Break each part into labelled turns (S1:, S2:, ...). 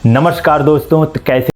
S1: नमस्कार दोस्तों, तो कैसे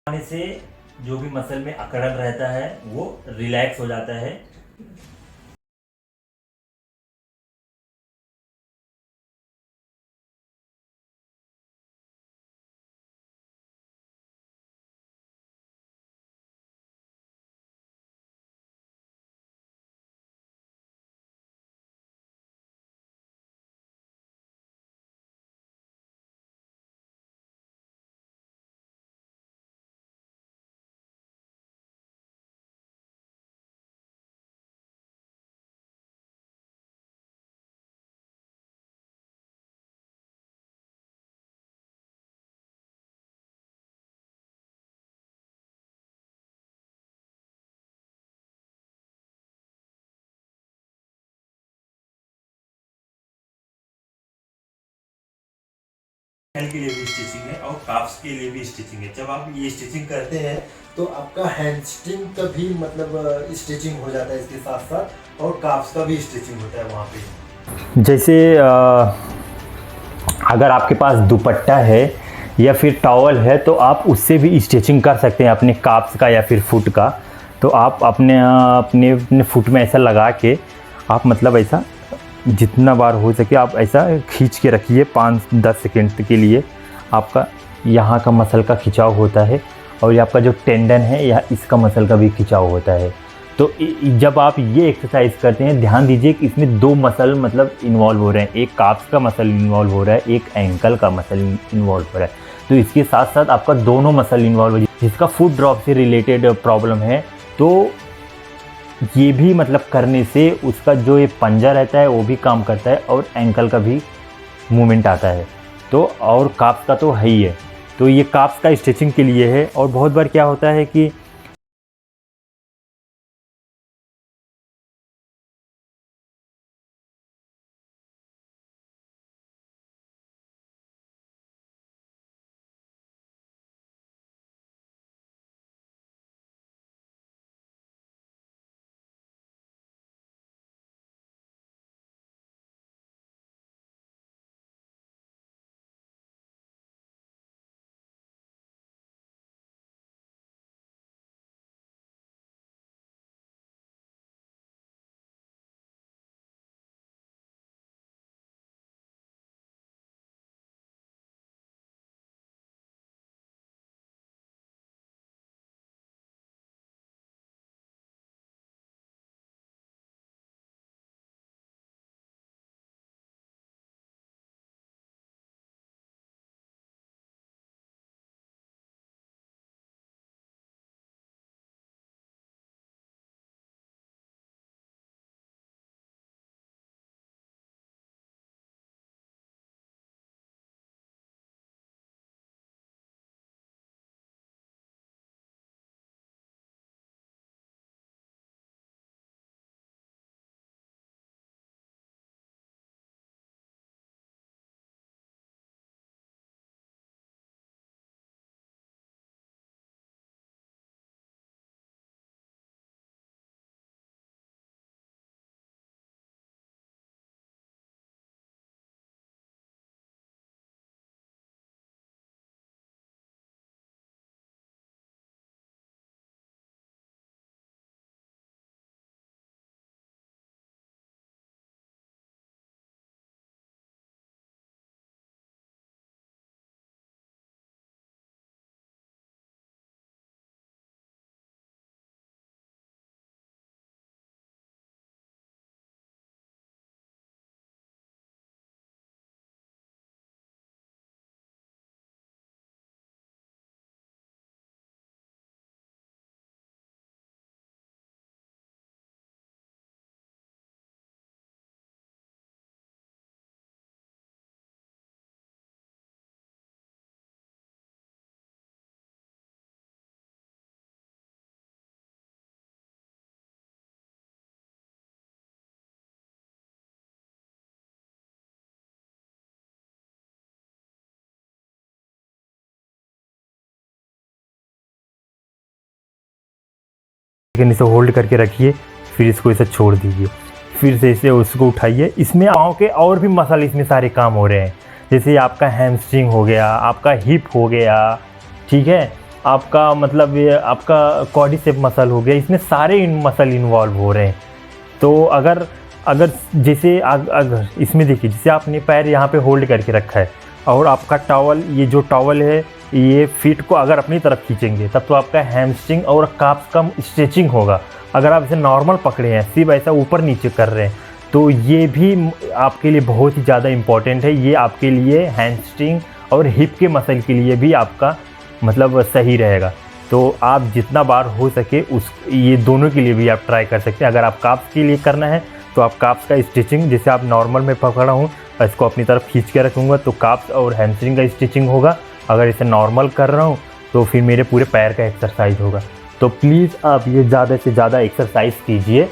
S2: खाने से जो भी मसल में अकड़न रहता है वो रिलैक्स हो जाता है। हैंड के लिए भी स्टिचिंग है और काफ्स के लिए भी स्टिचिंग है। जब आप ये स्टिचिंग करते हैं तो आपका हैमस्ट्रिंग का भी मतलब स्टिचिंग हो जाता है इसके साथ साथ, और काफ्स का भी स्टिचिंग होता है वहाँ पे।
S1: जैसे अगर आपके पास दुपट्टा है या फिर टॉवल है तो आप उससे भी स्टिचिंग कर सकते हैं अपने काप्स का या फिर फुट का। तो आप अपने अपने अपने फुट में ऐसा लगा के आप मतलब ऐसा जितना बार हो सके आप ऐसा खींच के रखिए 5-10 सेकेंड के लिए। आपका यहाँ का मसल का खिंचाव होता है और ये आपका जो टेंडन है या इसका मसल का भी खिंचाव होता है। तो जब आप ये एक्सरसाइज करते हैं ध्यान दीजिए कि इसमें 2 मसल मतलब इन्वॉल्व हो रहे हैं, एक काफ्स का मसल इन्वॉल्व हो रहा है, एक एंकल का मसल इन्वॉल्व हो रहा है। तो इसके साथ साथ आपका दोनों मसल इन्वॉल्व है। जिसका फुट ड्रॉप से रिलेटेड प्रॉब्लम है तो ये भी मतलब करने से उसका जो ये पंजा रहता है वो भी काम करता है और एंकल का भी मूवमेंट आता है। तो और काफ्स का तो है ही है। तो ये काफ्स का स्ट्रेचिंग के लिए है। और बहुत बार क्या होता है कि लेकिन इसे होल्ड करके रखिए, फिर इसको इसे छोड़ दीजिए, फिर से इसे उसको उठाइए। इसमें पाँव के और भी मसल इसमें सारे काम हो रहे हैं, जैसे आपका हैमस्ट्रिंग हो गया, आपका हिप हो गया, ठीक है, आपका मतलब ये आपका क्वाड्रिसेप मसल हो गया, इसमें सारे मसल इन्वॉल्व हो रहे हैं। तो अगर अगर जैसे अगर इसमें देखिए, जैसे आपने पैर यहाँ पे होल्ड करके रखा है और आपका टॉवल, ये जो टॉवल है ये फीट को अगर अपनी तरफ खींचेंगे तब तो आपका हैमस्ट्रिंग और काफ्स का स्ट्रेचिंग होगा। अगर आप इसे नॉर्मल पकड़े हैं, सिर्फ ऐसा ऊपर नीचे कर रहे हैं, तो ये भी आपके लिए बहुत ही ज़्यादा इम्पॉर्टेंट है। ये आपके लिए हैमस्ट्रिंग और हिप के मसल के लिए भी आपका मतलब सही रहेगा। तो आप जितना बार हो सके ये दोनों के लिए भी आप ट्राई कर सकते हैं। अगर आप काफ्स के लिए करना है तो आप काफ्स का स्टिचिंग, जैसे आप नॉर्मल में पकड़ा हूँ, इसको अपनी तरफ खींच के रखूँगा तो काफ्स और हैमस्ट्रिंग का स्टिचिंग होगा। अगर इसे नॉर्मल कर रहा हूँ तो फिर मेरे पूरे पैर का एक्सरसाइज होगा। तो प्लीज़ आप ये ज़्यादा से ज़्यादा एक्सरसाइज कीजिए।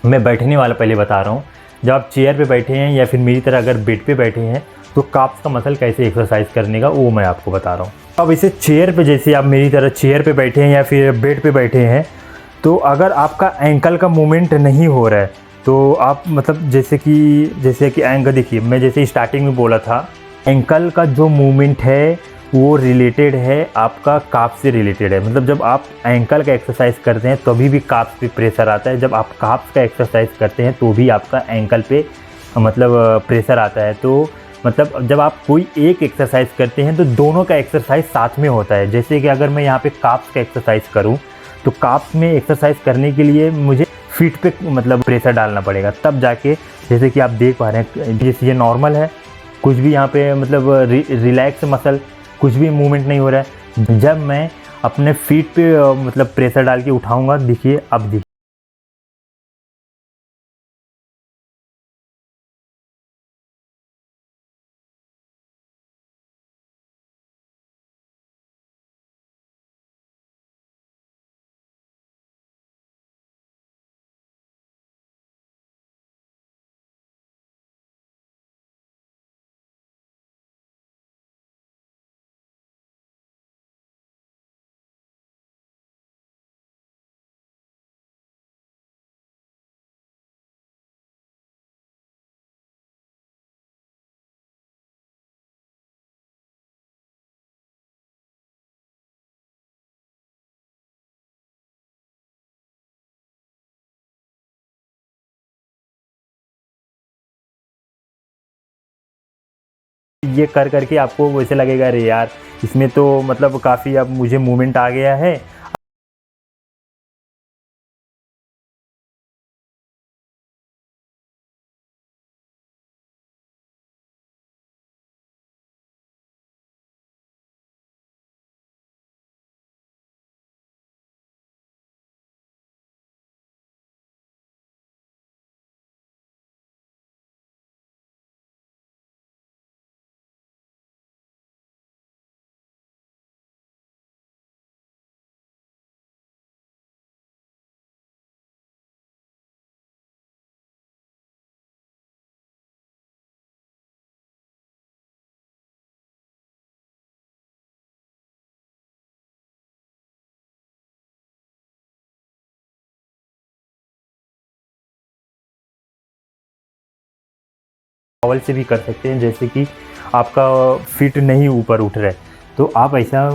S1: मैं बैठने वाला पहले बता रहा हूँ, जब आप चेयर पे बैठे हैं या फिर मेरी तरह अगर बेड पे बैठे हैं तो काफ्स का मसल कैसे एक्सरसाइज करने का वो मैं आपको बता रहा हूँ। अब इसे चेयर पे, जैसे आप मेरी तरह चेयर पे बैठे हैं या फिर बेड पे बैठे हैं, तो अगर आपका एंकल का मूवमेंट नहीं हो रहा है तो आप मतलब जैसे कि एंकल, देखिए मैं जैसे स्टार्टिंग में बोला था, एंकल का जो मूवमेंट है वो रिलेटेड है आपका काफ से रिलेटेड है। मतलब जब आप एंकल का एक्सरसाइज करते हैं तभी भी काफ पे प्रेशर आता है, जब आप काफ का एक्सरसाइज करते हैं तो भी आपका एंकल पे मतलब प्रेशर आता है। तो मतलब जब आप कोई एक एक्सरसाइज करते हैं तो दोनों का एक्सरसाइज साथ में होता है। जैसे कि अगर मैं यहाँ पे काफ्स का एक्सरसाइज करूँ तो काफ्स में एक्सरसाइज करने के लिए मुझे फीट पे मतलब प्रेशर डालना पड़ेगा, तब जाके, जैसे कि आप देख पा रहे हैं, जैसे ये नॉर्मल है, कुछ भी यहाँ पे मतलब रिलैक्स मसल, कुछ भी मूवमेंट नहीं हो रहा है। जब मैं अपने फीट पे मतलब प्रेशर डाल के उठाऊँगा, देखिए अब देखिए ये कर करके आपको वैसे लगेगा अरे यार इसमें तो मतलब काफ़ी अब मुझे मूवमेंट आ गया है। टॉवल से भी कर सकते हैं, जैसे कि आपका फिट नहीं ऊपर उठ रहा है तो आप ऐसा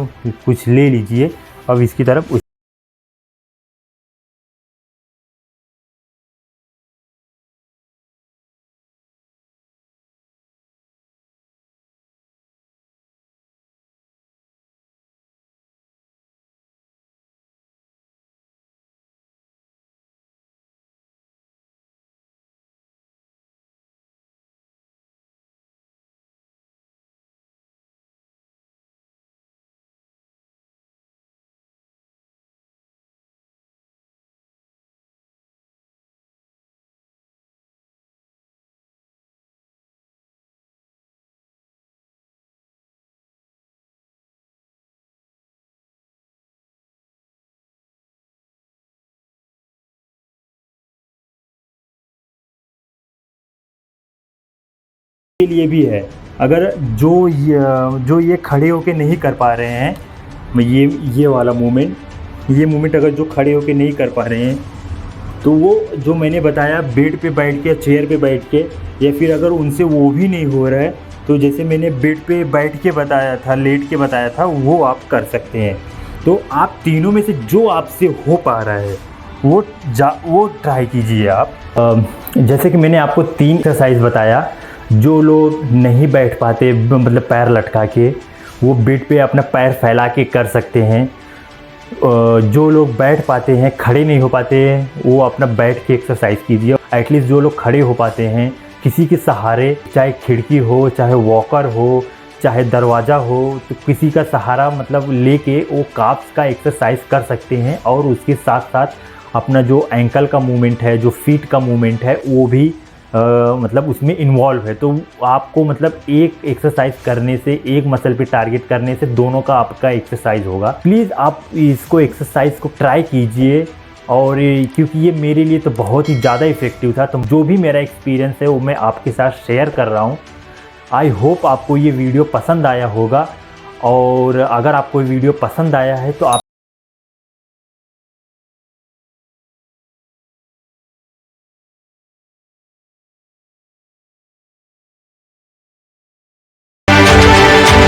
S1: कुछ ले लीजिए। अब इसकी तरफ के लिए भी है। अगर जो ये खड़े होके नहीं कर पा रहे हैं, ये वाला मूवमेंट, ये मूवमेंट अगर जो खड़े होके नहीं कर पा रहे हैं तो वो जो मैंने बताया बेड पे बैठ के, चेयर पे बैठ के, या फिर अगर उनसे वो भी नहीं हो रहा है तो जैसे मैंने बेड पे बैठ के बताया था, लेट के बताया था, वो आप कर सकते हैं। तो आप तीनों में से जो आपसे हो पा रहा है वो ट्राई कीजिए आप। जैसे कि मैंने आपको 3 एक्सरसाइज बताया, जो लोग नहीं बैठ पाते मतलब पैर लटका के, वो बेड पे अपना पैर फैला के कर सकते हैं। जो लोग बैठ पाते हैं, खड़े नहीं हो पाते हैं, वो अपना बैठ के एक्सरसाइज कीजिए। एटलीस्ट जो लोग खड़े हो पाते हैं, किसी के सहारे, चाहे खिड़की हो, चाहे वॉकर हो, चाहे दरवाज़ा हो, तो किसी का सहारा मतलब लेके वो काफ्स का एक्सरसाइज कर सकते हैं। और उसके साथ साथ अपना जो एंकल का मूवमेंट है, जो फीट का मूवमेंट है, वो भी मतलब उसमें इन्वॉल्व है। तो आपको मतलब एक एक्सरसाइज करने से, एक मसल पे टारगेट करने से दोनों का आपका एक्सरसाइज होगा। प्लीज़ आप इसको एक्सरसाइज को ट्राई कीजिए। और क्योंकि ये मेरे लिए तो बहुत ही ज़्यादा इफ़ेक्टिव था, तो जो भी मेरा एक्सपीरियंस है वो मैं आपके साथ शेयर कर रहा हूँ। आई होप आपको ये वीडियो पसंद आया होगा। और अगर आपको वीडियो पसंद आया है तो आप